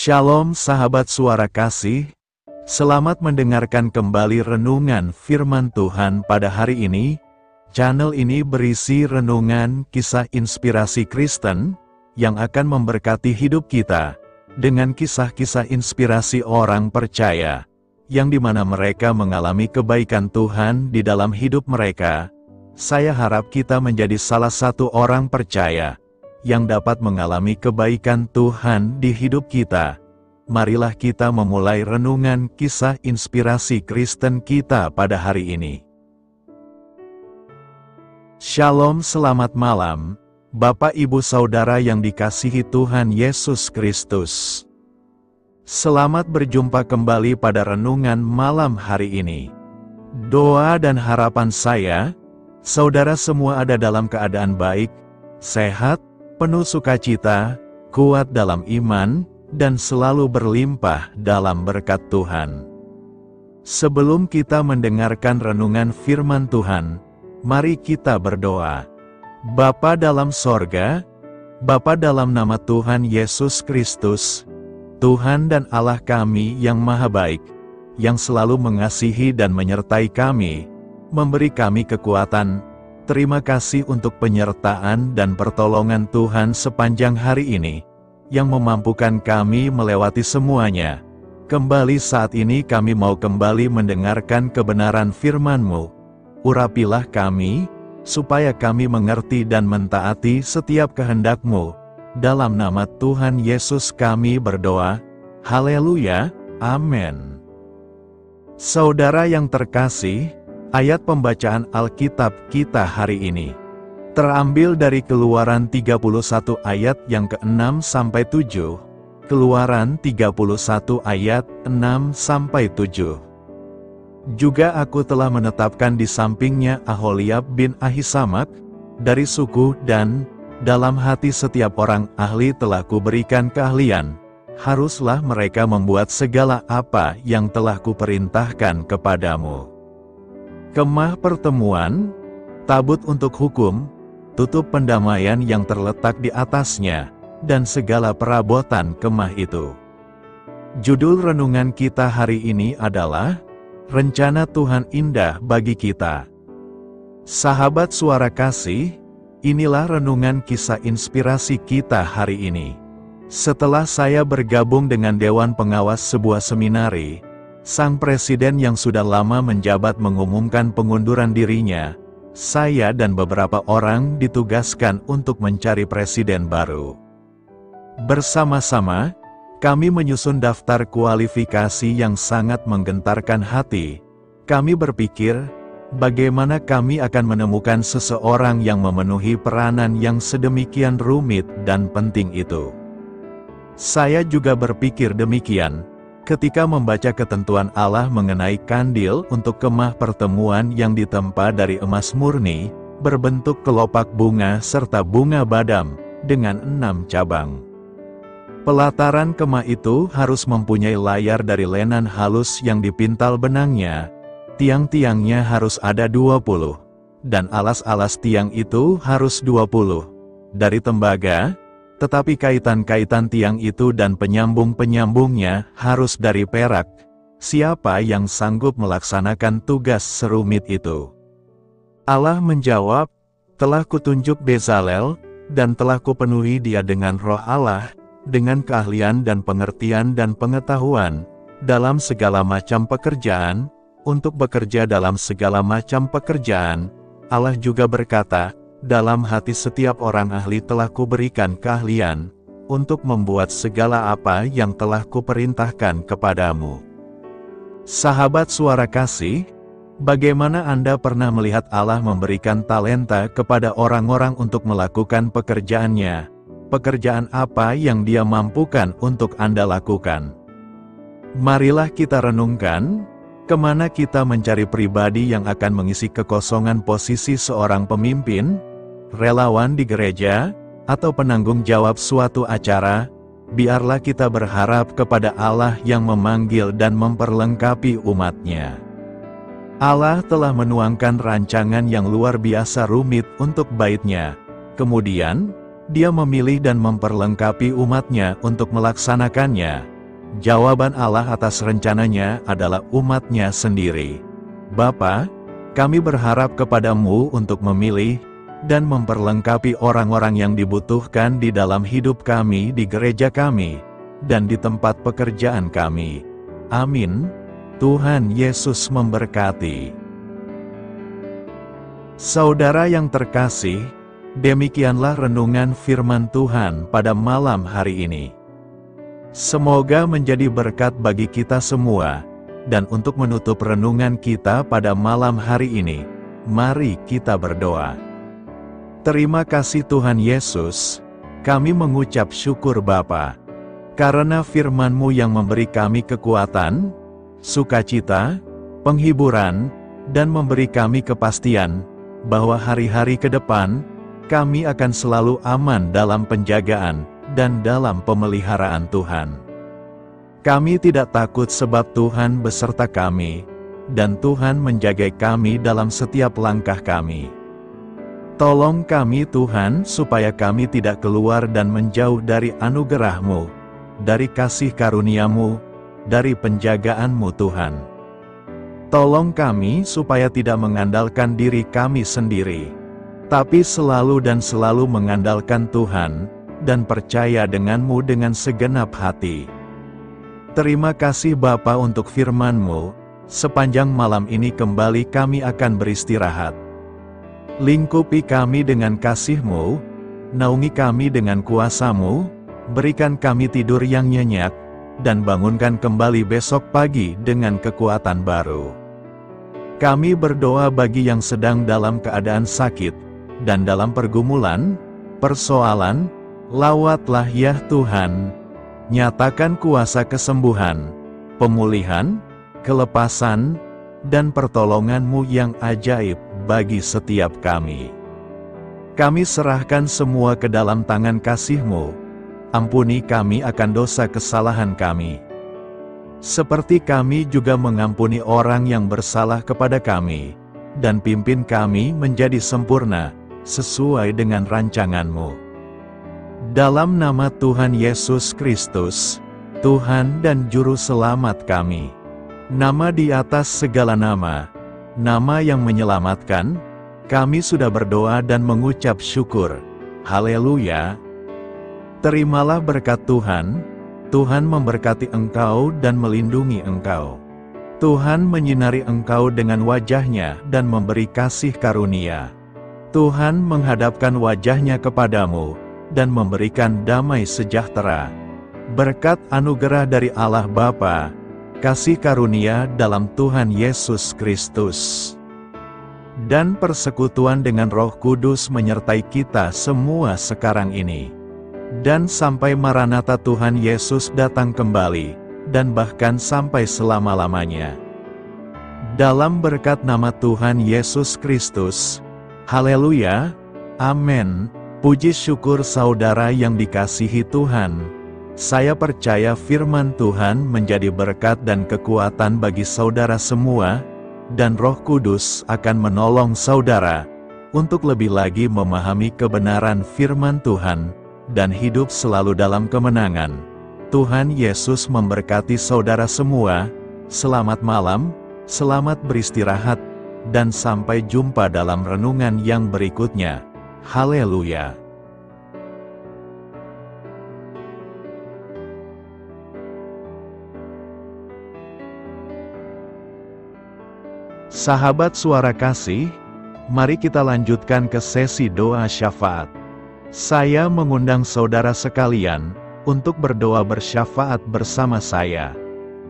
Shalom sahabat suara kasih, selamat mendengarkan kembali renungan firman Tuhan pada hari ini. Channel ini berisi renungan kisah inspirasi Kristen, yang akan memberkati hidup kita, dengan kisah-kisah inspirasi orang percaya, yang dimana mereka mengalami kebaikan Tuhan di dalam hidup mereka. Saya harap kita menjadi salah satu orang percaya, yang dapat mengalami kebaikan Tuhan di hidup kita. Marilah kita memulai renungan kisah inspirasi Kristen kita pada hari ini. Shalom, selamat malam, Bapak Ibu Saudara yang dikasihi Tuhan Yesus Kristus. Selamat berjumpa kembali pada renungan malam hari ini. Doa dan harapan saya, saudara semua ada dalam keadaan baik, sehat, penuh sukacita, kuat dalam iman, dan selalu berlimpah dalam berkat Tuhan. Sebelum kita mendengarkan renungan firman Tuhan, mari kita berdoa. Bapa dalam sorga, Bapa dalam nama Tuhan Yesus Kristus, Tuhan dan Allah kami yang maha baik, yang selalu mengasihi dan menyertai kami, memberi kami kekuatan. Terima kasih untuk penyertaan dan pertolongan Tuhan sepanjang hari ini, yang memampukan kami melewati semuanya. Kembali saat ini kami mau kembali mendengarkan kebenaran firman-Mu. Urapilah kami, supaya kami mengerti dan mentaati setiap kehendak-Mu. Dalam nama Tuhan Yesus kami berdoa. Haleluya, amin. Saudara yang terkasih, ayat pembacaan Alkitab kita hari ini terambil dari Keluaran 31 ayat yang ke-6 sampai 7. Keluaran 31 ayat 6 sampai 7. Juga aku telah menetapkan di sampingnya Aholiab bin Ahisamak dari suku Dan, dalam hati setiap orang ahli telah kuberikan keahlian. Haruslah mereka membuat segala apa yang telah kuperintahkan kepadamu. Kemah pertemuan, tabut untuk hukum, tutup pendamaian yang terletak di atasnya, dan segala perabotan kemah itu. Judul renungan kita hari ini adalah Rencana Tuhan Indah bagi Kita. Sahabat suara kasih, inilah renungan kisah inspirasi kita hari ini. Setelah saya bergabung dengan Dewan Pengawas sebuah seminari, sang presiden yang sudah lama menjabat mengumumkan pengunduran dirinya. Saya dan beberapa orang ditugaskan untuk mencari presiden baru. Bersama-sama, kami menyusun daftar kualifikasi yang sangat menggentarkan hati. Kami berpikir, bagaimana kami akan menemukan seseorang yang memenuhi peranan yang sedemikian rumit dan penting itu. Saya juga berpikir demikian ketika membaca ketentuan Allah mengenai kandil untuk kemah pertemuan yang ditempa dari emas murni, berbentuk kelopak bunga serta bunga badam, dengan 6 cabang. Pelataran kemah itu harus mempunyai layar dari lenan halus yang dipintal benangnya, tiang-tiangnya harus ada 20, dan alas-alas tiang itu harus 20, dari tembaga, tetapi kaitan-kaitan tiang itu dan penyambung-penyambungnya harus dari perak. Siapa yang sanggup melaksanakan tugas serumit itu? Allah menjawab, telah kutunjuk Bezalel, dan telah kupenuhi dia dengan roh Allah, dengan keahlian dan pengertian dan pengetahuan, dalam segala macam pekerjaan, untuk bekerja dalam segala macam pekerjaan. Allah juga berkata, dalam hati setiap orang ahli telah kuberikan keahlian, untuk membuat segala apa yang telah kuperintahkan kepadamu. Sahabat suara kasih, bagaimana Anda pernah melihat Allah memberikan talenta kepada orang-orang untuk melakukan pekerjaannya? Pekerjaan apa yang Dia mampukan untuk Anda lakukan? Marilah kita renungkan, kemana kita mencari pribadi yang akan mengisi kekosongan posisi seorang pemimpin, relawan di gereja, atau penanggung jawab suatu acara. Biarlah kita berharap kepada Allah yang memanggil dan memperlengkapi umat-Nya. Allah telah menuangkan rancangan yang luar biasa rumit untuk bait-Nya. Kemudian, Dia memilih dan memperlengkapi umat-Nya untuk melaksanakannya. Jawaban Allah atas rencananya adalah umat-Nya sendiri. Bapa, kami berharap kepada-Mu untuk memilih dan memperlengkapi orang-orang yang dibutuhkan di dalam hidup kami, di gereja kami, dan di tempat pekerjaan kami. Amin. Tuhan Yesus memberkati. Saudara yang terkasih, demikianlah renungan firman Tuhan pada malam hari ini. Semoga menjadi berkat bagi kita semua, dan untuk menutup renungan kita pada malam hari ini, mari kita berdoa. Terima kasih Tuhan Yesus, kami mengucap syukur Bapa, karena firman-Mu yang memberi kami kekuatan, sukacita, penghiburan, dan memberi kami kepastian, bahwa hari-hari ke depan, kami akan selalu aman dalam penjagaan, dan dalam pemeliharaan Tuhan. Kami tidak takut sebab Tuhan beserta kami, dan Tuhan menjaga kami dalam setiap langkah kami. Tolong kami Tuhan supaya kami tidak keluar dan menjauh dari anugerah-Mu, dari kasih karunia-Mu, dari penjagaan-Mu Tuhan. Tolong kami supaya tidak mengandalkan diri kami sendiri, tapi selalu mengandalkan Tuhan, dan percaya dengan-Mu dengan segenap hati. Terima kasih Bapa untuk firman-Mu, sepanjang malam ini kembali kami akan beristirahat. Lingkupi kami dengan kasih-Mu, naungi kami dengan kuasa-Mu, berikan kami tidur yang nyenyak, dan bangunkan kembali besok pagi dengan kekuatan baru. Kami berdoa bagi yang sedang dalam keadaan sakit, dan dalam pergumulan, persoalan, lawatlah ya Tuhan, nyatakan kuasa kesembuhan, pemulihan, kelepasan, dan pertolongan-Mu yang ajaib bagi setiap kami. Kami serahkan semua ke dalam tangan kasih-Mu, ampuni kami akan dosa kesalahan kami. Seperti kami juga mengampuni orang yang bersalah kepada kami, dan pimpin kami menjadi sempurna, sesuai dengan rancangan-Mu. Dalam nama Tuhan Yesus Kristus, Tuhan dan Juru Selamat kami. Nama di atas segala nama, nama yang menyelamatkan, kami sudah berdoa dan mengucap syukur. Haleluya. Terimalah berkat Tuhan, Tuhan memberkati engkau dan melindungi engkau. Tuhan menyinari engkau dengan wajah-Nya dan memberi kasih karunia. Tuhan menghadapkan wajah-Nya kepadamu, dan memberikan damai sejahtera. Berkat anugerah dari Allah Bapa, kasih karunia dalam Tuhan Yesus Kristus, dan persekutuan dengan Roh Kudus menyertai kita semua sekarang ini, dan sampai Maranatha Tuhan Yesus datang kembali, dan bahkan sampai selama-lamanya. Dalam berkat nama Tuhan Yesus Kristus, haleluya, amin. Puji syukur saudara yang dikasihi Tuhan. Saya percaya firman Tuhan menjadi berkat dan kekuatan bagi saudara semua, dan Roh Kudus akan menolong saudara untuk lebih lagi memahami kebenaran firman Tuhan, dan hidup selalu dalam kemenangan. Tuhan Yesus memberkati saudara semua. Selamat malam, selamat beristirahat, dan sampai jumpa dalam renungan yang berikutnya. Haleluya. Sahabat Suara Kasih, mari kita lanjutkan ke sesi doa syafaat. Saya mengundang saudara sekalian untuk berdoa bersyafaat bersama saya,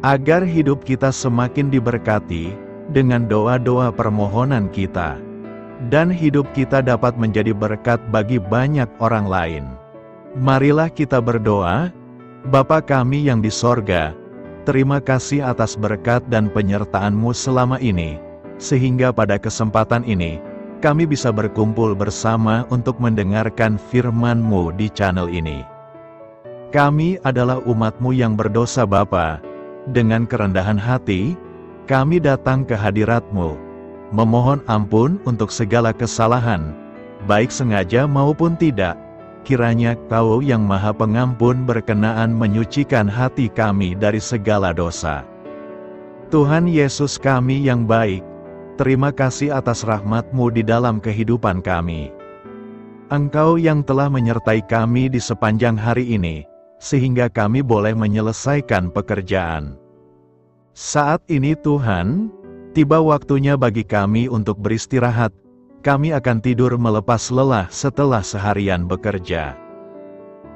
agar hidup kita semakin diberkati dengan doa-doa permohonan kita, dan hidup kita dapat menjadi berkat bagi banyak orang lain. Marilah kita berdoa. Bapa kami yang di sorga, terima kasih atas berkat dan penyertaan-Mu selama ini, sehingga pada kesempatan ini, kami bisa berkumpul bersama untuk mendengarkan firman-Mu di channel ini. Kami adalah umat-Mu yang berdosa Bapa. Dengan kerendahan hati, kami datang ke hadirat-Mu, memohon ampun untuk segala kesalahan, baik sengaja maupun tidak, kiranya Kau yang Maha Pengampun berkenaan menyucikan hati kami dari segala dosa. Tuhan Yesus kami yang baik, terima kasih atas rahmat-Mu di dalam kehidupan kami. Engkau yang telah menyertai kami di sepanjang hari ini, sehingga kami boleh menyelesaikan pekerjaan. Saat ini Tuhan, tiba waktunya bagi kami untuk beristirahat. Kami akan tidur melepas lelah setelah seharian bekerja.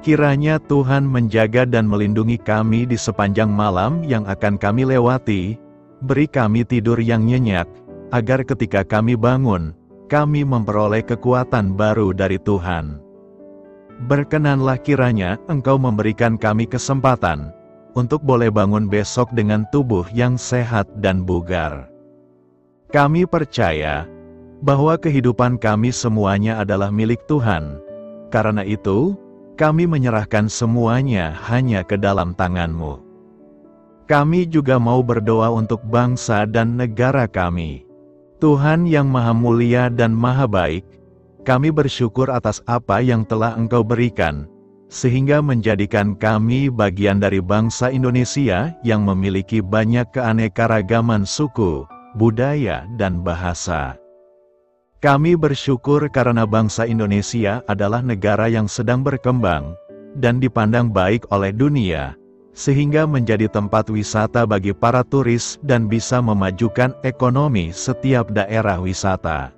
Kiranya Tuhan menjaga dan melindungi kami di sepanjang malam yang akan kami lewati. Beri kami tidur yang nyenyak, agar ketika kami bangun, kami memperoleh kekuatan baru dari Tuhan. Berkenanlah kiranya Engkau memberikan kami kesempatan untuk boleh bangun besok dengan tubuh yang sehat dan bugar. Kami percaya bahwa kehidupan kami semuanya adalah milik Tuhan. Karena itu, kami menyerahkan semuanya hanya ke dalam tangan-Mu. Kami juga mau berdoa untuk bangsa dan negara kami. Tuhan yang Maha Mulia dan Maha Baik, kami bersyukur atas apa yang telah Engkau berikan, sehingga menjadikan kami bagian dari bangsa Indonesia yang memiliki banyak keanekaragaman suku, budaya, dan bahasa. Kami bersyukur karena bangsa Indonesia adalah negara yang sedang berkembang, dan dipandang baik oleh dunia, sehingga menjadi tempat wisata bagi para turis dan bisa memajukan ekonomi setiap daerah wisata.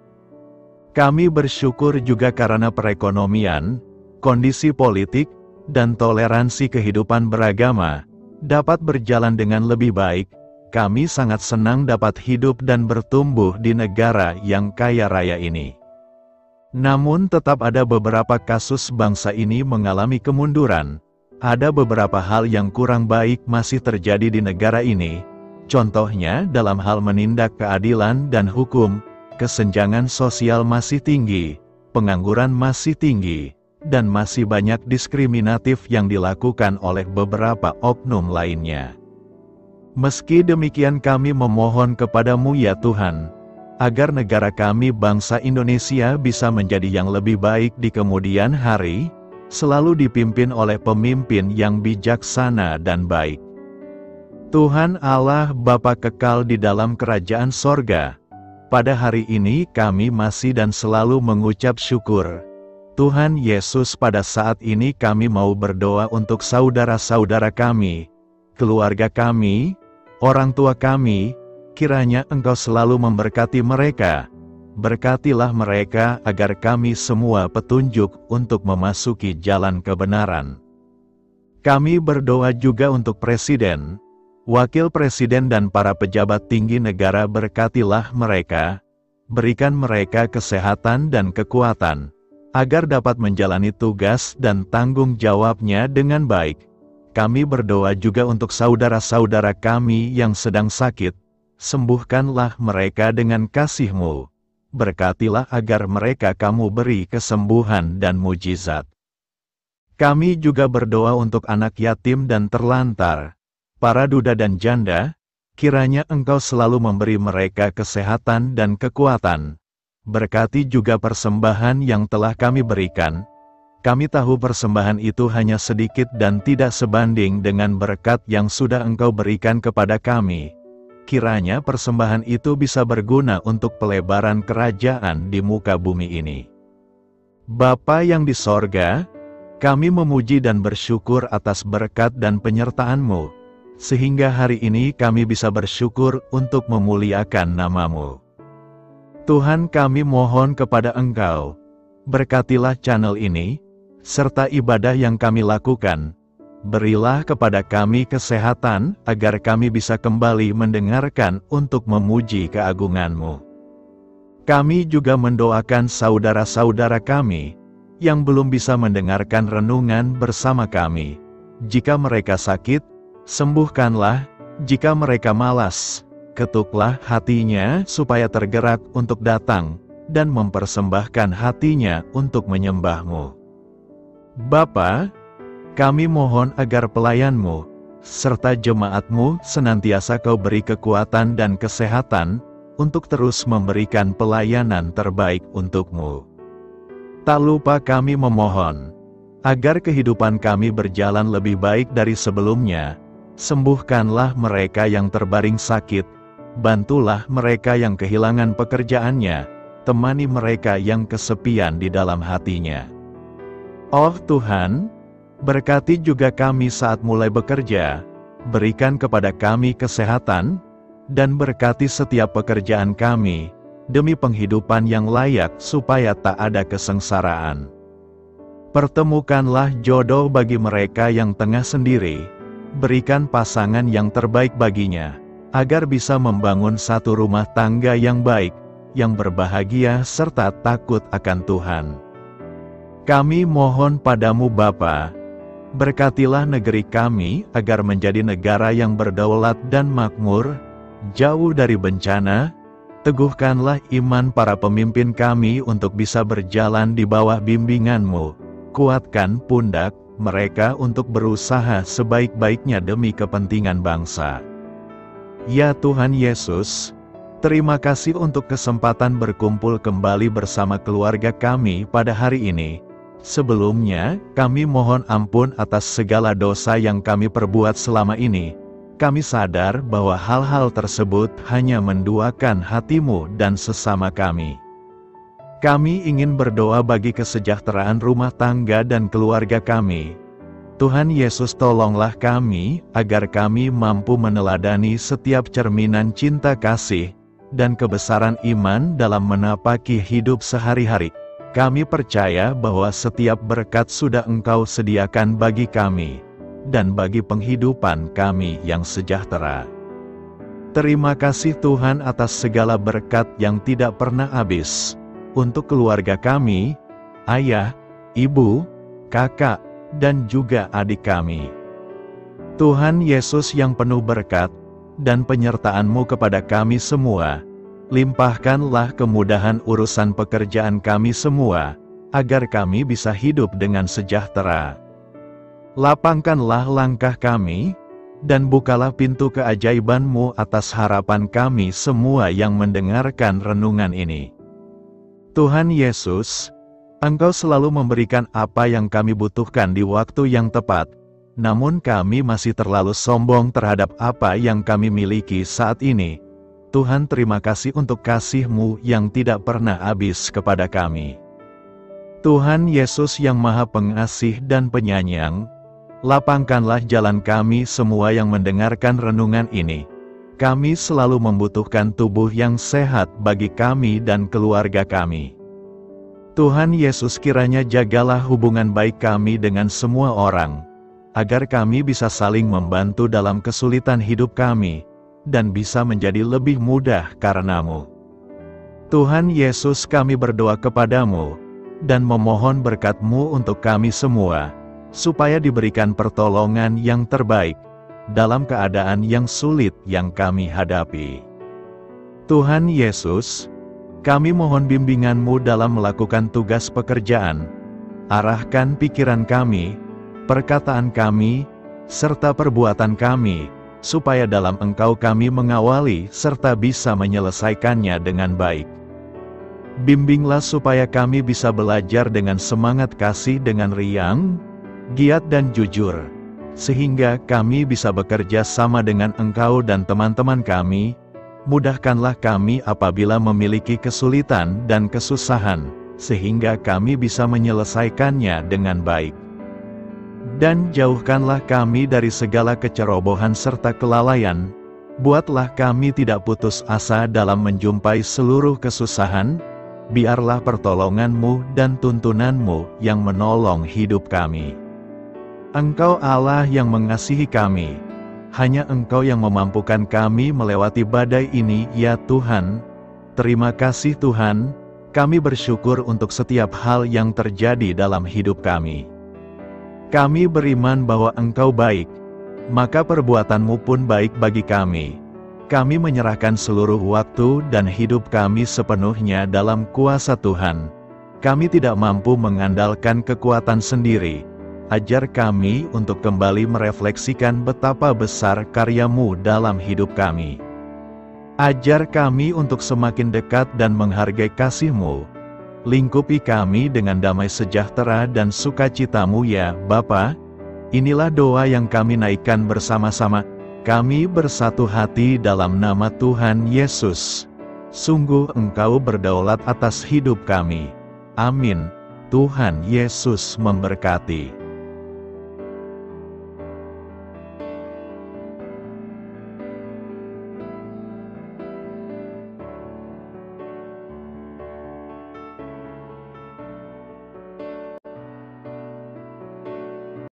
Kami bersyukur juga karena perekonomian, kondisi politik, dan toleransi kehidupan beragama dapat berjalan dengan lebih baik. Kami sangat senang dapat hidup dan bertumbuh di negara yang kaya raya ini. Namun tetap ada beberapa kasus bangsa ini mengalami kemunduran. Ada beberapa hal yang kurang baik masih terjadi di negara ini. Contohnya dalam hal menindak keadilan dan hukum, kesenjangan sosial masih tinggi, pengangguran masih tinggi, dan masih banyak diskriminatif yang dilakukan oleh beberapa oknum lainnya. Meski demikian kami memohon kepada-Mu ya Tuhan, agar negara kami bangsa Indonesia bisa menjadi yang lebih baik di kemudian hari, selalu dipimpin oleh pemimpin yang bijaksana dan baik. Tuhan Allah Bapa kekal di dalam kerajaan sorga, pada hari ini kami masih dan selalu mengucap syukur. Tuhan Yesus, pada saat ini kami mau berdoa untuk saudara-saudara kami, keluarga kami, orang tua kami, kiranya Engkau selalu memberkati mereka. Berkatilah mereka agar kami semua petunjuk untuk memasuki jalan kebenaran. Kami berdoa juga untuk Presiden, Wakil Presiden dan para pejabat tinggi negara. Berkatilah mereka, berikan mereka kesehatan dan kekuatan, agar dapat menjalani tugas dan tanggung jawabnya dengan baik. Kami berdoa juga untuk saudara-saudara kami yang sedang sakit, sembuhkanlah mereka dengan kasih-Mu. Berkatilah agar mereka Kamu beri kesembuhan dan mujizat. Kami juga berdoa untuk anak yatim dan terlantar, para duda dan janda, kiranya Engkau selalu memberi mereka kesehatan dan kekuatan. Berkati juga persembahan yang telah kami berikan. Kami tahu persembahan itu hanya sedikit dan tidak sebanding dengan berkat yang sudah Engkau berikan kepada kami. Kiranya persembahan itu bisa berguna untuk pelebaran kerajaan di muka bumi ini. Bapa yang di sorga, kami memuji dan bersyukur atas berkat dan penyertaan-Mu, sehingga hari ini kami bisa bersyukur untuk memuliakan nama-Mu. Tuhan, kami mohon kepada Engkau, berkatilah channel ini, serta ibadah yang kami lakukan. Berilah kepada kami kesehatan, agar kami bisa kembali mendengarkan untuk memuji keagungan-Mu. Kami juga mendoakan saudara-saudara kami, yang belum bisa mendengarkan renungan bersama kami. Jika mereka sakit, sembuhkanlah. Jika mereka malas, ketuklah hatinya supaya tergerak untuk datang, dan mempersembahkan hatinya untuk menyembah-Mu. Bapa, kami mohon agar pelayan-Mu, serta jemaat-Mu senantiasa Kau beri kekuatan dan kesehatan, untuk terus memberikan pelayanan terbaik untuk-Mu. Tak lupa kami memohon, agar kehidupan kami berjalan lebih baik dari sebelumnya. Sembuhkanlah mereka yang terbaring sakit, bantulah mereka yang kehilangan pekerjaannya, temani mereka yang kesepian di dalam hatinya. Oh Tuhan, berkati juga kami saat mulai bekerja, berikan kepada kami kesehatan, dan berkati setiap pekerjaan kami, demi penghidupan yang layak supaya tak ada kesengsaraan. Pertemukanlah jodoh bagi mereka yang tengah sendiri, berikan pasangan yang terbaik baginya, agar bisa membangun satu rumah tangga yang baik, yang berbahagia serta takut akan Tuhan. Kami mohon padamu Bapa, berkatilah negeri kami agar menjadi negara yang berdaulat dan makmur, jauh dari bencana. Teguhkanlah iman para pemimpin kami untuk bisa berjalan di bawah bimbingan-Mu. Kuatkan pundak mereka untuk berusaha sebaik-baiknya demi kepentingan bangsa. Ya Tuhan Yesus, terima kasih untuk kesempatan berkumpul kembali bersama keluarga kami pada hari ini. Sebelumnya, kami mohon ampun atas segala dosa yang kami perbuat selama ini. Kami sadar bahwa hal-hal tersebut hanya menduakan hati-Mu dan sesama kami. Kami ingin berdoa bagi kesejahteraan rumah tangga dan keluarga kami. Tuhan Yesus, tolonglah kami, agar kami mampu meneladani setiap cerminan cinta kasih, dan kebesaran iman dalam menapaki hidup sehari-hari. Kami percaya bahwa setiap berkat sudah Engkau sediakan bagi kami, dan bagi penghidupan kami yang sejahtera. Terima kasih Tuhan atas segala berkat yang tidak pernah habis, untuk keluarga kami, ayah, ibu, kakak, dan juga adik kami. Tuhan Yesus yang penuh berkat, dan penyertaan-Mu kepada kami semua, limpahkanlah kemudahan urusan pekerjaan kami semua, agar kami bisa hidup dengan sejahtera. Lapangkanlah langkah kami, dan bukalah pintu keajaiban-Mu atas harapan kami semua yang mendengarkan renungan ini. Tuhan Yesus, Engkau selalu memberikan apa yang kami butuhkan di waktu yang tepat, namun kami masih terlalu sombong terhadap apa yang kami miliki saat ini. Tuhan, terima kasih untuk kasih-Mu yang tidak pernah habis kepada kami. Tuhan Yesus yang Maha Pengasih dan Penyayang, lapangkanlah jalan kami semua yang mendengarkan renungan ini. Kami selalu membutuhkan tubuh yang sehat bagi kami dan keluarga kami. Tuhan Yesus, kiranya jagalah hubungan baik kami dengan semua orang, agar kami bisa saling membantu dalam kesulitan hidup kami, dan bisa menjadi lebih mudah karena-Mu. Tuhan Yesus, kami berdoa kepadamu, dan memohon berkat-Mu untuk kami semua, supaya diberikan pertolongan yang terbaik, dalam keadaan yang sulit yang kami hadapi. Tuhan Yesus, kami mohon bimbingan-Mu dalam melakukan tugas pekerjaan. Arahkan pikiran kami, perkataan kami, serta perbuatan kami, supaya dalam Engkau kami mengawali serta bisa menyelesaikannya dengan baik. Bimbinglah supaya kami bisa belajar dengan semangat kasih dengan riang, giat dan jujur, sehingga kami bisa bekerja sama dengan Engkau dan teman-teman kami. Mudahkanlah kami apabila memiliki kesulitan dan kesusahan, sehingga kami bisa menyelesaikannya dengan baik. Dan jauhkanlah kami dari segala kecerobohan serta kelalaian. Buatlah kami tidak putus asa dalam menjumpai seluruh kesusahan. Biarlah pertolongan-Mu dan tuntunan-Mu yang menolong hidup kami. Engkau Allah yang mengasihi kami. Hanya Engkau yang memampukan kami melewati badai ini, ya Tuhan. Terima kasih Tuhan, kami bersyukur untuk setiap hal yang terjadi dalam hidup kami. Kami beriman bahwa Engkau baik, maka perbuatan-Mu pun baik bagi kami. Kami menyerahkan seluruh waktu dan hidup kami sepenuhnya dalam kuasa Tuhan. Kami tidak mampu mengandalkan kekuatan sendiri. Ajar kami untuk kembali merefleksikan betapa besar karya-Mu dalam hidup kami. Ajar kami untuk semakin dekat dan menghargai kasih-Mu. Lingkupi kami dengan damai sejahtera dan sukacita-Mu ya Bapa. Inilah doa yang kami naikkan bersama-sama. Kami bersatu hati dalam nama Tuhan Yesus. Sungguh Engkau berdaulat atas hidup kami. Amin. Tuhan Yesus memberkati.